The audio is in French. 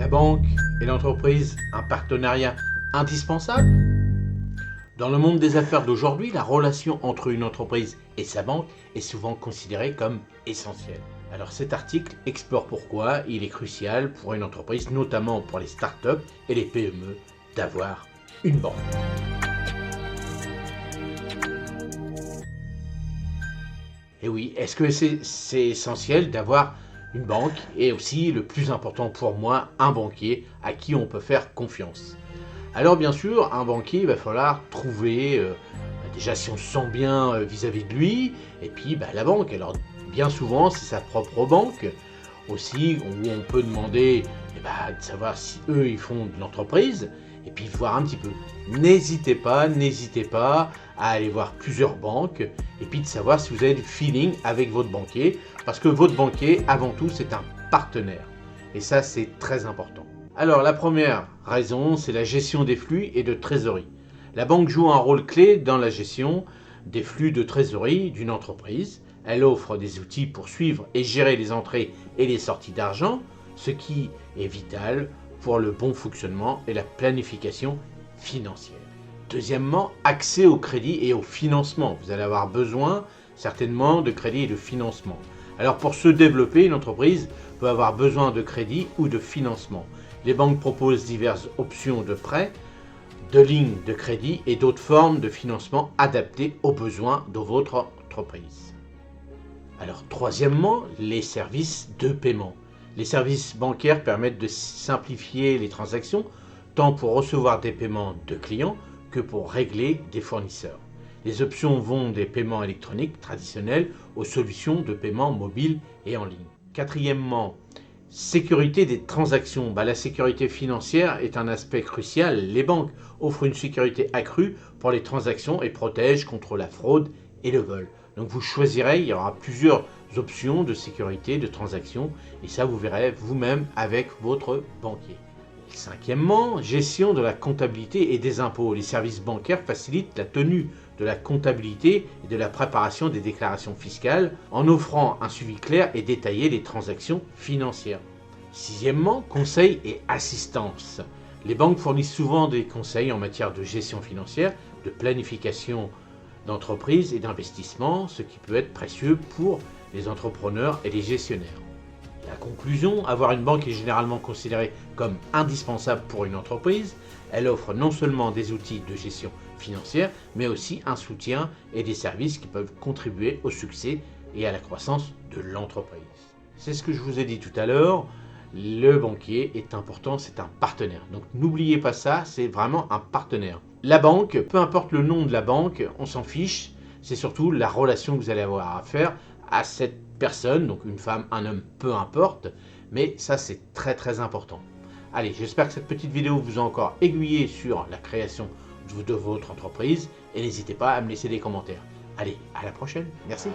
La banque et l'entreprise, un partenariat indispensable? Dans le monde des affaires d'aujourd'hui, la relation entre une entreprise et sa banque est souvent considérée comme essentielle. Alors cet article explore pourquoi il est crucial pour une entreprise, notamment pour les startups et les PME, d'avoir une banque. Et oui, est-ce que c'est essentiel d'avoir une banque et aussi, le plus important pour moi, un banquier à qui on peut faire confiance? Alors bien sûr, un banquier, il va falloir trouver, déjà si on se sent bien vis-à-vis de lui, et puis la banque. Alors bien souvent, c'est sa propre banque aussi, où on peut demander de savoir si eux, ils font de l'entreprise, et puis voir un petit peu. N'hésitez pas à aller voir plusieurs banques, et puis de savoir si vous avez du feeling avec votre banquier, parce que votre banquier, avant tout, c'est un partenaire. Et ça, c'est très important. Alors, la première raison, c'est la gestion des flux et de trésorerie. La banque joue un rôle clé dans la gestion des flux de trésorerie d'une entreprise. Elle offre des outils pour suivre et gérer les entrées et les sorties d'argent, ce qui est vital pour le bon fonctionnement et la planification financière. Deuxièmement, accès au crédit et au financement. Vous allez avoir besoin certainement de crédit et de financement. Alors pour se développer, une entreprise peut avoir besoin de crédit ou de financement. Les banques proposent diverses options de prêts, de lignes de crédit et d'autres formes de financement adaptées aux besoins de votre entreprise. Alors troisièmement, les services de paiement. Les services bancaires permettent de simplifier les transactions, tant pour recevoir des paiements de clients que pour régler des fournisseurs. Les options vont des paiements électroniques traditionnels aux solutions de paiement mobile et en ligne. Quatrièmement, sécurité des transactions. La sécurité financière est un aspect crucial. Les banques offrent une sécurité accrue pour les transactions et protègent contre la fraude et le vol. Donc vous choisirez, il y aura plusieurs options de sécurité de transactions et ça vous verrez vous-même avec votre banquier. Cinquièmement, gestion de la comptabilité et des impôts. Les services bancaires facilitent la tenue de la comptabilité et de la préparation des déclarations fiscales en offrant un suivi clair et détaillé des transactions financières. Sixièmement, conseils et assistance. Les banques fournissent souvent des conseils en matière de gestion financière, de planification d'entreprise et d'investissement, ce qui peut être précieux pour les entrepreneurs et les gestionnaires. La conclusion, avoir une banque est généralement considérée comme indispensable pour une entreprise. Elle offre non seulement des outils de gestion financière, mais aussi un soutien et des services qui peuvent contribuer au succès et à la croissance de l'entreprise. C'est ce que je vous ai dit tout à l'heure, le banquier est important, c'est un partenaire. Donc n'oubliez pas ça, c'est vraiment un partenaire. La banque, peu importe le nom de la banque, on s'en fiche, c'est surtout la relation que vous allez avoir à faire à cette personne, donc une femme, un homme, peu importe, mais ça c'est très important. Allez, j'espère que cette petite vidéo vous a encore aiguillé sur la création de votre entreprise et n'hésitez pas à me laisser des commentaires. Allez, à la prochaine, merci.